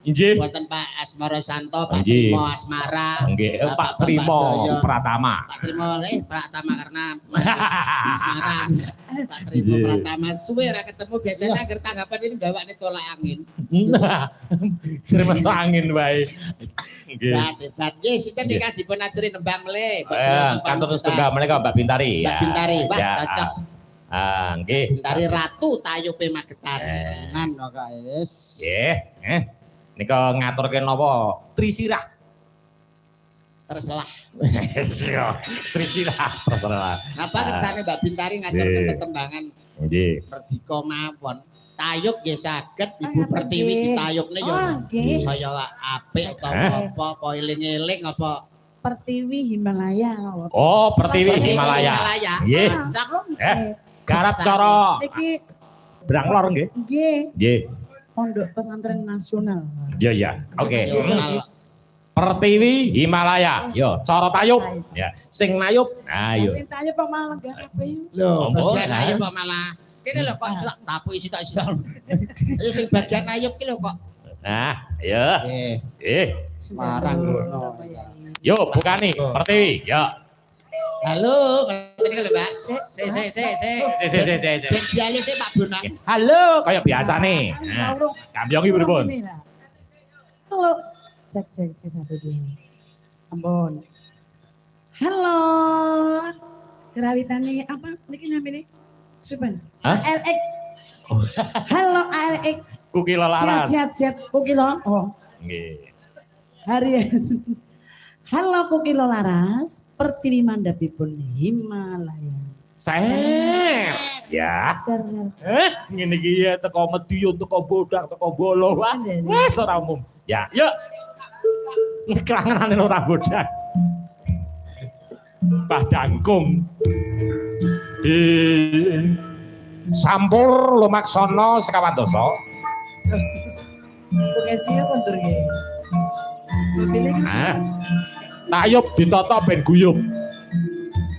Injih. Buatan Pak Asmara Santo, Pak Trimo Asmara. Nggih, Pak Trimo Pratama. Pak Trimo Pratama karena Asmara. Pak Trimo Pratama suwe ra ketemu biasanya agar tanggapan ini gawakne tolak angin. Sering masuk angin wae. Nggih. Debat nggih sinten nikah dipun aturi nembang le. Kantor setunggal menika Mbak Bintari. Mbak Bintari, wah cocok. Nggih. Bintari Ratu Tayupe Magetan. Ngono kok wis. Nggih, nika ngaturke napa? Trisirah. Terselah. Trisirah terserah. Apa kersane Mbak Bintari ngaturke tetembangan? Nggih. Merdika mawon. Tayub nggih saged Ibu Pertiwi ditayubne ya. Saya apik ta apa eling-eling apa Pertiwi Himalaya. Oh, Pertiwi Himalaya. Nggih. Garap cara niki Branglor nggih. Nggih. Nggih. Pondok Pesantren Nasional. Iya ya. Oke. Pertiwi Himalaya. Yo, cara tayub. Ya, sing nayub. Ayo. Sing tayub kok malah lenggah kabeh. Lho, bagian ayub kok malah kene lho kok tapu isi tak isi. Ayo sing bagian ayub ki lho kok. Nah, ya. Semarang ngono. Yo, bukani Pertiwi. Yo. Halo, ngene lho, Mbak. Se. Ben dialu sik Pak Bonang. Halo, kaya biasane. Nah, kambyong iki pripun? Halo. Cek 1 2. Ampun. Halo. Kerawitane apa niki namine? Supen. ALX. Halo ALX. Kukilo laras. Siap. Kukilo. Oh. Nggih. Hari. Halo Kukilo laras. Pertiwi mandhapipun Himalaya. Ser. Ya. Ser. Ngene iki ya teko Medion, teko Bodak, teko Bolo. Wes ora umum. Ya, yuk. Kelangenane ora Bodak. Mbah Dangkung. Di Sampur lumaksana sekawan dosa. Bukesio kontur nggih. Pilih kan. Tayub ditata ben guyub.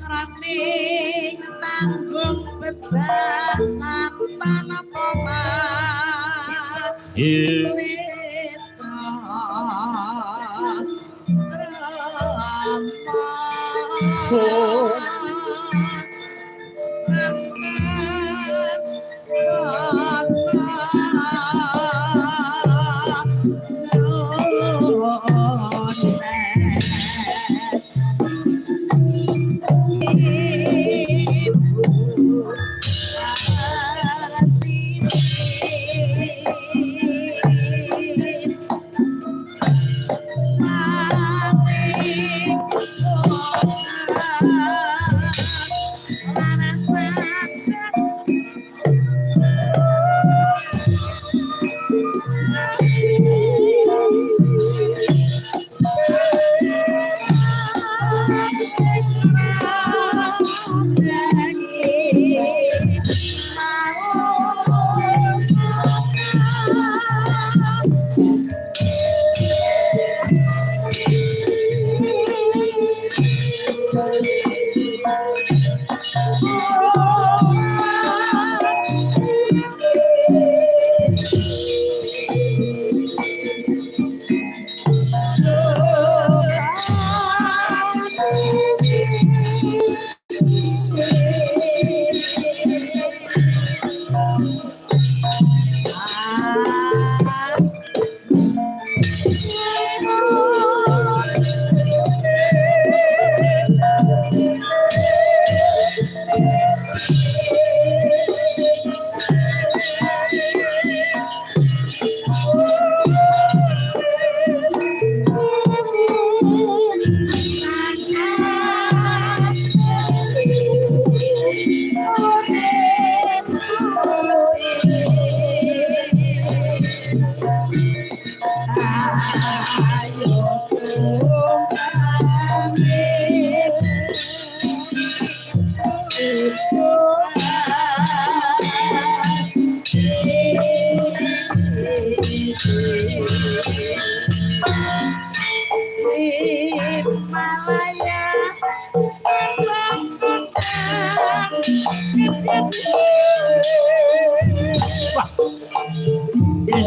Raning tanggung bebasan tanah pomat.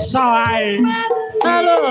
iso ae. Halo.